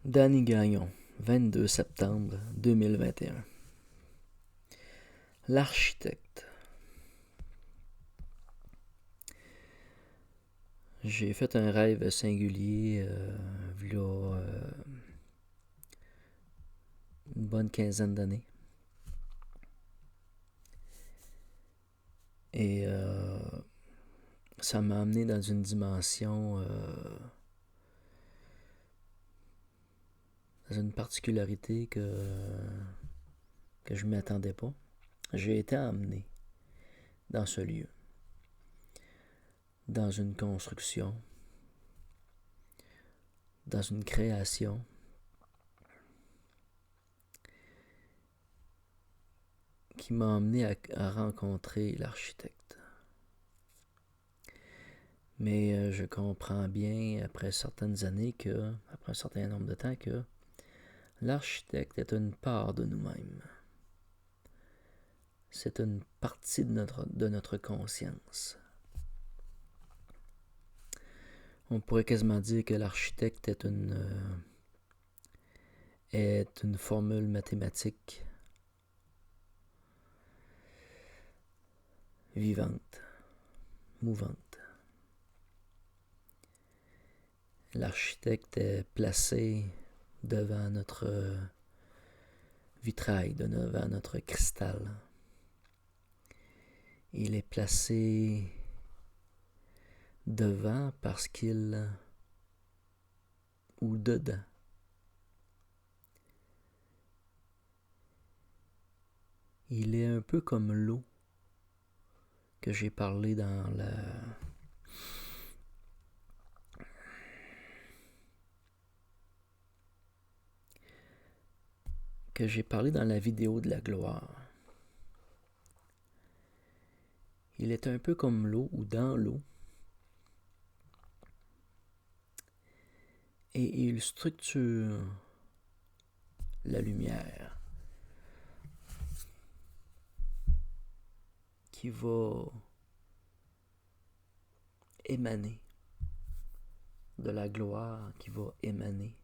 Danny Gagnon, 22 septembre 2021. L'architecte. J'ai fait un rêve singulier v'là une bonne quinzaine d'années. Et ça m'a amené dans une dimension, dans une particularité que je ne m'y attendais pas. J'ai été emmené dans ce lieu, dans une construction, dans une création qui m'a amené à rencontrer l'architecte. Mais je comprends bien, après certaines années, après un certain nombre de temps, que l'architecte est une part de nous-mêmes. C'est une partie de notre conscience. On pourrait quasiment dire que l'architecte est une formule mathématique vivante, mouvante. L'architecte est placé devant notre vitrail, devant notre cristal. Il est placé devant parce qu'il ou dedans. Il est un peu comme l'eau que j'ai parlé dans la vidéo de la gloire. Il est un peu comme l'eau ou dans l'eau. Et il structure la lumière qui va émaner de la gloire, qui va émaner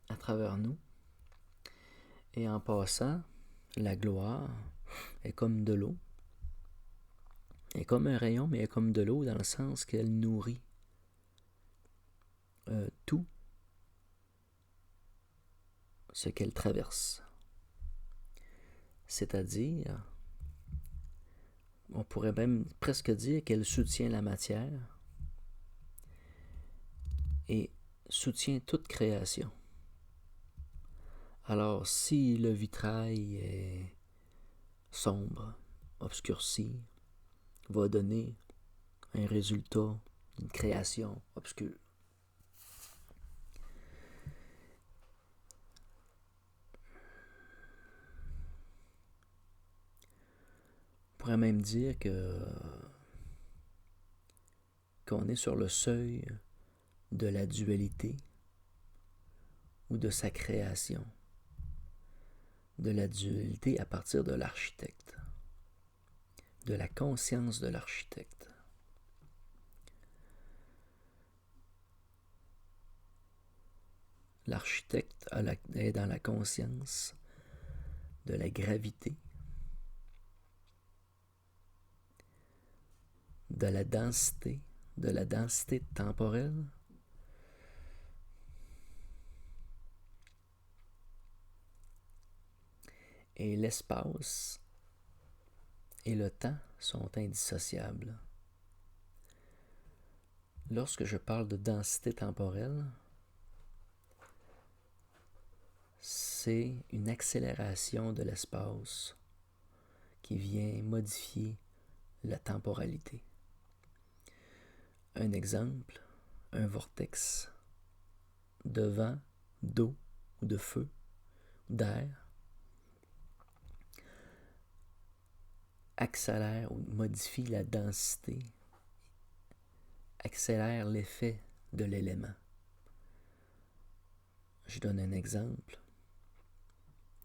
à travers nous. Et en passant, la gloire est comme de l'eau. Elle est comme un rayon, mais elle est comme de l'eau dans le sens qu'elle nourrit tout ce qu'elle traverse. C'est-à-dire, on pourrait même presque dire qu'elle soutient la matière et soutient toute création. Alors, si le vitrail est sombre, obscurci, va donner un résultat, une création obscure. On pourrait même dire qu'on est sur le seuil de la dualité ou de sa création, de la dualité à partir de l'architecte, de la conscience de l'architecte. L'architecte est dans la conscience de la gravité, de la densité temporelle, et l'espace et le temps sont indissociables. Lorsque je parle de densité temporelle, c'est une accélération de l'espace qui vient modifier la temporalité. Un exemple, un vortex de vent, d'eau ou de feu, d'air, accélère ou modifie la densité, accélère l'effet de l'élément. Je donne un exemple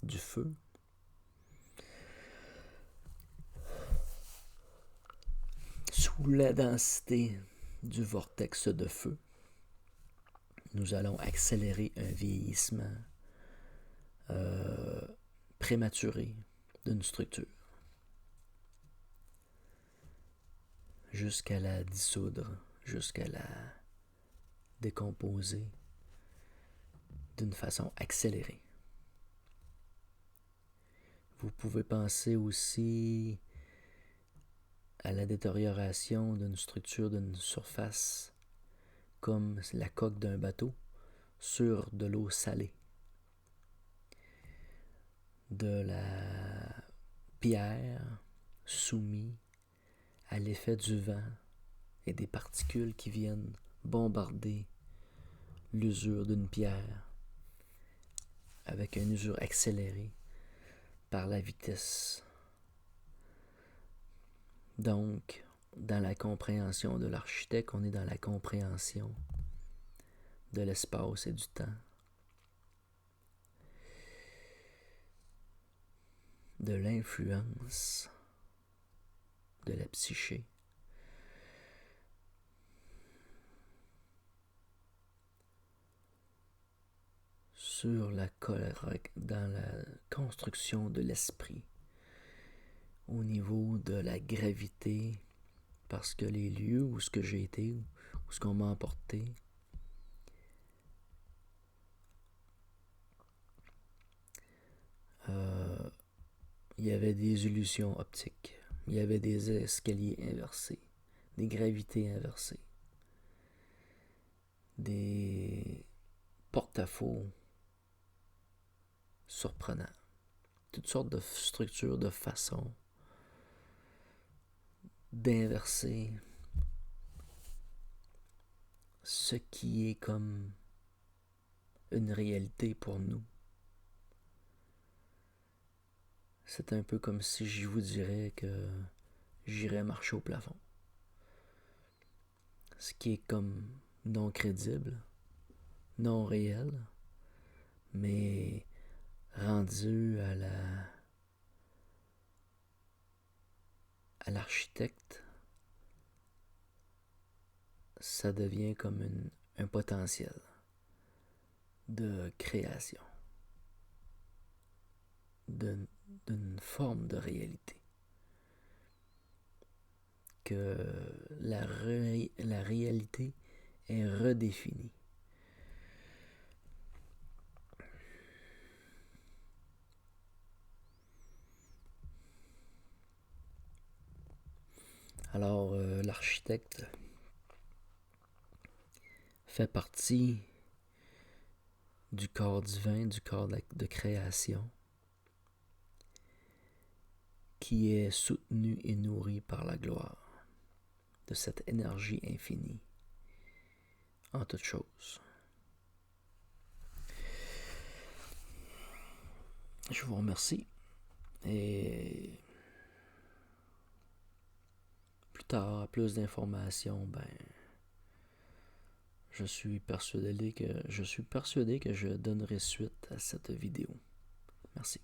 du feu. sous la densité du vortex de feu, nous allons accélérer un vieillissement prématuré d'une structure jusqu'à la dissoudre, jusqu'à la décomposer d'une façon accélérée. Vous pouvez penser aussi à la détérioration d'une structure, d'une surface, comme la coque d'un bateau, sur de l'eau salée, de la pierre soumise à l'effet du vent et des particules qui viennent bombarder l'usure d'une pierre avec une usure accélérée par la vitesse. Donc, dans la compréhension de l'architecte, on est dans la compréhension de l'espace et du temps, de l'influence de la psyché, dans la construction de l'esprit, au niveau de la gravité, parce que les lieux où ce que j'ai été, où ce qu'on m'a emporté, il y avait des illusions optiques, il y avait des escaliers inversés, des gravités inversées, des porte-à-faux surprenants, toutes sortes de structures, de façons d'inverser ce qui est comme une réalité pour nous. C'est un peu comme si je vous dirais que j'irais marcher au plafond. Ce qui est comme non crédible, non réel, mais rendu à l'architecte, ça devient comme un potentiel de création, d'une forme de réalité. Que la réalité est redéfinie. Alors, l'architecte fait partie du corps divin, du corps de création, qui est soutenu et nourri par la gloire de cette énergie infinie en toutes choses. Je vous remercie et plus tard, plus d'informations, je suis persuadé que je donnerai suite à cette vidéo. Merci.